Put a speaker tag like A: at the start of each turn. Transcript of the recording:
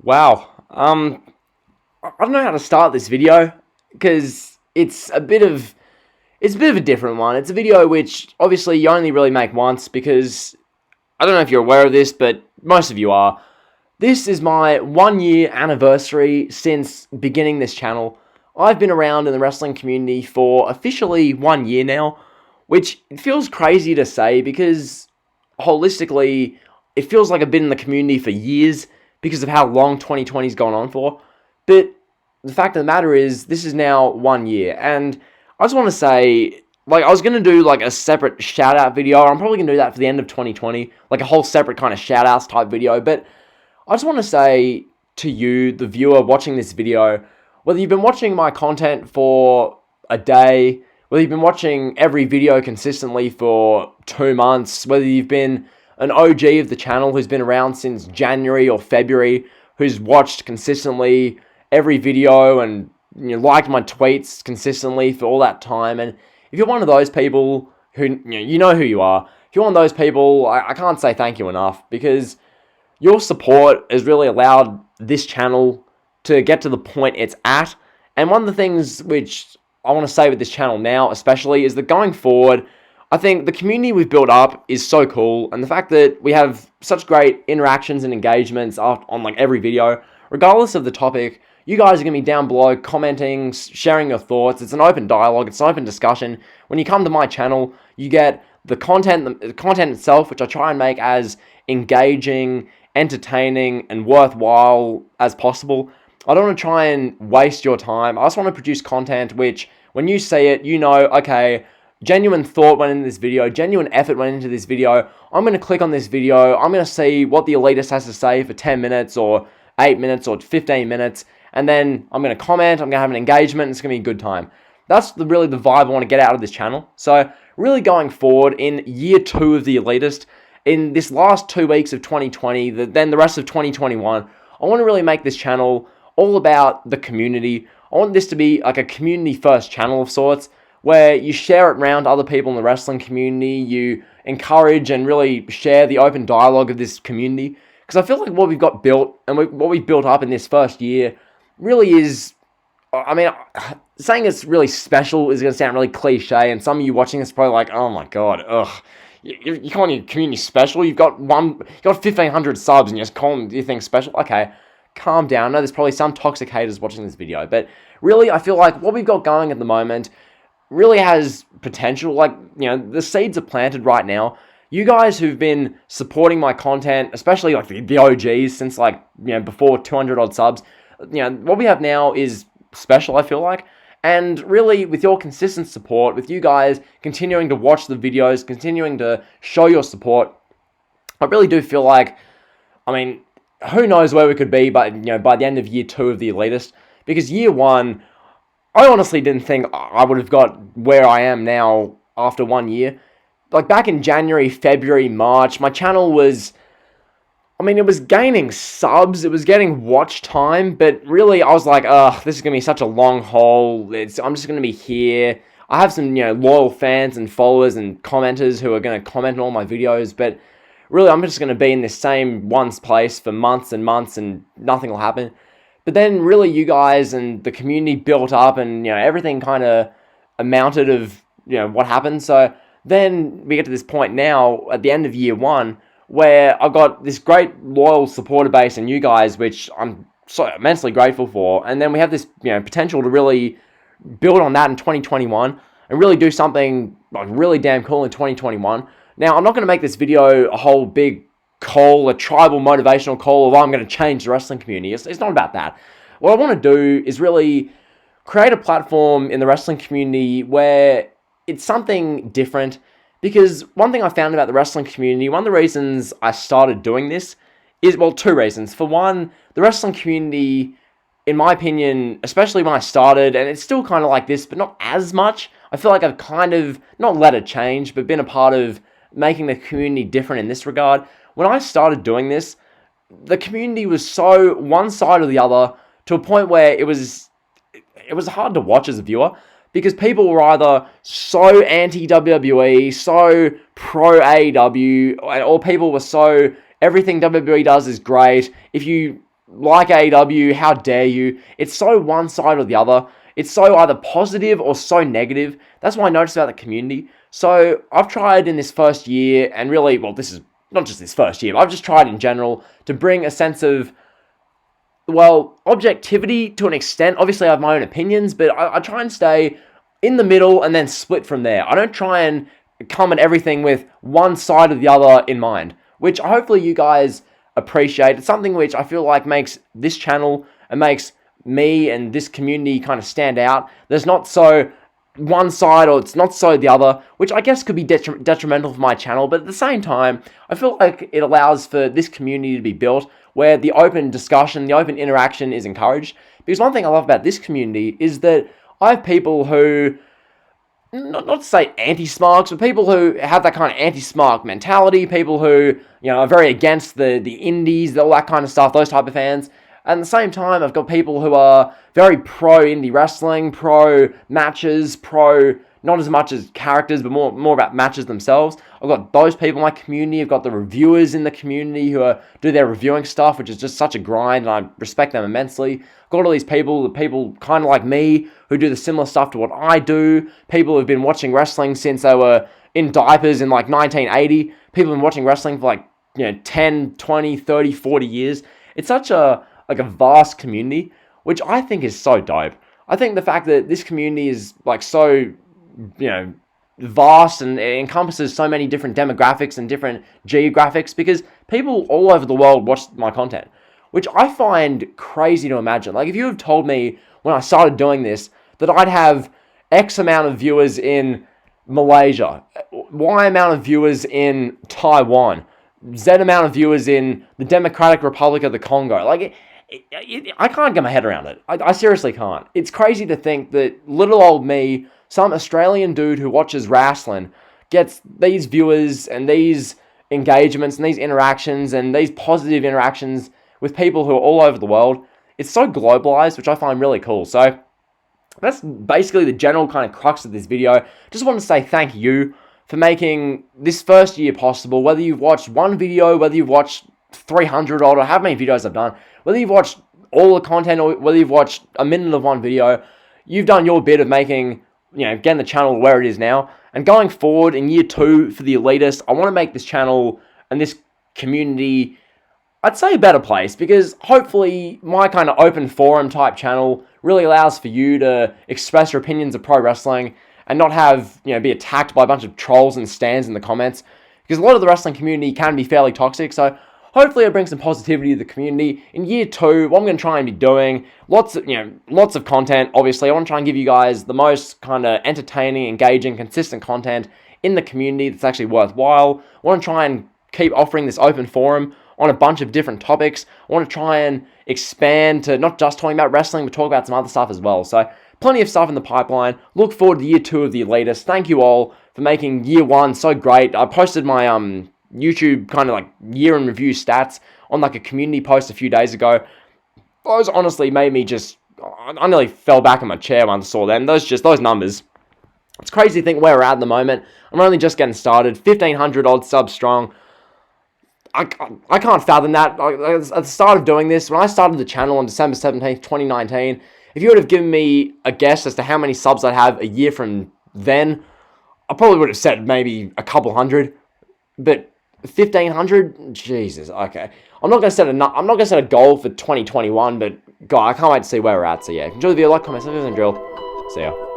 A: Wow. I don't know how to start this video because it's a bit of a different one. It's a video which obviously you only really make once because I don't know if you're aware of this, but most of you are. This is my 1 year anniversary since beginning this channel. I've been around in the wrestling community for officially 1 year now, which feels crazy to say because holistically, it feels like I've been in the community for years because of how long 2020's gone on for. But the fact of the matter is, this is now 1 year, and I just want to say, I was going to do, a separate shout-out video. I'm probably going to do that for the end of 2020, a whole separate kind of shout-outs type video, but I just want to say to you, the viewer watching this video, whether you've been watching my content for a day, whether you've been watching every video consistently for 2 months, whether you've been an OG of the channel who's been around since January or February, who's watched consistently every video and liked my tweets consistently for all that time, and if you're one of those people who, you know who you are, if you're one of those people, I can't say thank you enough, because your support has really allowed this channel to get to the point it's at. And one of the things which I want to say with this channel now, especially, is that going forward, I think the community we've built up is so cool. And the fact that we have such great interactions and engagements on every video, regardless of the topic, you guys are going to be down below commenting, sharing your thoughts. It's an open dialogue. It's an open discussion. When you come to my channel, you get the content itself, which I try and make as engaging, entertaining, and worthwhile as possible. I don't want to try and waste your time. I just want to produce content which, when you see it, you know, okay, genuine thought went into this video, genuine effort went into this video. I'm going to click on this video. I'm going to see what the elitist has to say for 10 minutes or 8 minutes or 15 minutes. And then I'm going to comment. I'm going to have an engagement. And it's going to be a good time. That's really the vibe I want to get out of this channel. So really going forward in year 2 of the elitist, in this last 2 weeks of 2020, then the rest of 2021, I want to really make this channel all about the community. I want this to be like a community-first channel of sorts, where you share it around to other people in the wrestling community, you encourage and really share the open dialogue of this community. Because I feel like what we've got built, and what we've built up in this first year, really is, I mean, saying it's really special is going to sound really cliche, and some of you watching this are probably like, oh my god, ugh. You calling your community special? You've got 1,500 subs and you just call them, you think special? Okay, calm down. I know there's probably some toxic haters watching this video, but really, I feel like what we've got going at the moment really has potential. The seeds are planted right now. You guys who've been supporting my content, especially the OGs since before 200 odd subs, what we have now is special, I feel like. And really, with your consistent support, with you guys continuing to watch the videos, continuing to show your support, I really do feel like, I mean, who knows where we could be by the end of year 2 of the elitist. Because year 1, I honestly didn't think I would have got where I am now after 1 year. Back in January, February, March, my channel was, it was gaining subs, it was getting watch time, but really I was like, this is going to be such a long haul, I'm just going to be here. I have some, loyal fans and followers and commenters who are going to comment on all my videos, but really I'm just going to be in this same one place for months and months and nothing will happen. But then really you guys and the community built up and, everything kind of amounted of, what happened. So then we get to this point now at the end of year 1, where I've got this great loyal supporter base in you guys, which I'm so immensely grateful for. And then we have this, potential to really build on that in 2021 and really do something really damn cool in 2021. Now, I'm not going to make this video a whole big call, a tribal motivational call of, I'm going to change the wrestling community. It's not about that. What I want to do is really create a platform in the wrestling community where it's something different. Because one thing I found about the wrestling community, one of the reasons I started doing this is, 2 reasons. For one, the wrestling community, in my opinion, especially when I started, and it's still kind of like this, but not as much, I feel like I've kind of, not let it change, but been a part of making the community different in this regard. When I started doing this, the community was so one side or the other, to a point where it was hard to watch as a viewer. Because people were either so anti-WWE, so pro-AEW, or people were so, everything WWE does is great. If you like AEW, how dare you? It's so one side or the other. It's so either positive or so negative. That's what I noticed about the community. So I've tried in this first year, and really, well, this is not just this first year, but I've just tried in general to bring a sense of, well, objectivity to an extent. Obviously, I have my own opinions, but I try and stay in the middle and then split from there. I don't try and come at everything with one side or the other in mind, which hopefully you guys appreciate. It's something which I feel like makes this channel and makes me and this community kind of stand out. There's not so one side or it's not so the other, which I guess could be detrimental for my channel, but at the same time, I feel like it allows for this community to be built where the open discussion, the open interaction is encouraged. Because one thing I love about this community is that I have people who, not to say anti-smarks, but people who have that kind of anti-smark mentality, people who, are very against the indies, all that kind of stuff, those type of fans. At the same time, I've got people who are very pro-indie wrestling, pro-matches, not as much as characters, but more about matches themselves. I've got those people in my community. I've got the reviewers in the community who do their reviewing stuff, which is just such a grind, and I respect them immensely. I've got all these people, the people kind of like me, who do the similar stuff to what I do. People who've been watching wrestling since they were in diapers in like 1980. People who've been watching wrestling for like, 10, 20, 30, 40 years. It's such a vast community, which I think is so dope. I think the fact that this community is like so, vast and it encompasses so many different demographics and different geographics, because people all over the world watch my content, which I find crazy to imagine. Like, if you have told me when I started doing this that I'd have X amount of viewers in Malaysia, Y amount of viewers in Taiwan, Z amount of viewers in the Democratic Republic of the Congo, like, I can't get my head around it. I seriously can't. It's crazy to think that little old me, some Australian dude who watches wrestling, gets these viewers and these engagements and these interactions and these positive interactions with people who are all over the world. It's so globalized, which I find really cool. So that's basically the general kind of crux of this video. Just want to say thank you for making this first year possible. Whether you've watched one video, whether you've watched 300 odd, or how many videos I've done, whether you've watched all the content or whether you've watched a minute of one video, you've done your bit of making, getting the channel where it is now. And going forward in year 2 for the Elitist, I want to make this channel and this community, I'd say, a better place, because hopefully my kind of open forum type channel really allows for you to express your opinions of pro wrestling and not have, be attacked by a bunch of trolls and stans in the comments, because a lot of the wrestling community can be fairly toxic. So hopefully it brings some positivity to the community. In year 2, what I'm going to try and be doing, lots of content, obviously. I want to try and give you guys the most kind of entertaining, engaging, consistent content in the community that's actually worthwhile. I want to try and keep offering this open forum on a bunch of different topics. I want to try and expand to not just talking about wrestling, but talk about some other stuff as well. So plenty of stuff in the pipeline. Look forward to year 2 of the Elitist. Thank you all for making year 1 so great. I posted my YouTube kind of like year in review stats on like a community post a few days ago. Those honestly made me I nearly fell back in my chair when I saw them. Those numbers. It's crazy to think where we're at the moment. I'm only just getting started. 1,500 odd subs strong. I can't fathom that. At the start of doing this, when I started the channel on December 17th, 2019, if you would have given me a guess as to how many subs I'd have a year from then, I probably would have said maybe a couple hundred. But 1,500? Jesus, okay. I'm not gonna set a goal for 2021, but God, I can't wait to see where we're at. So yeah, enjoy the video, like, comment, subscribe, and drill. See ya.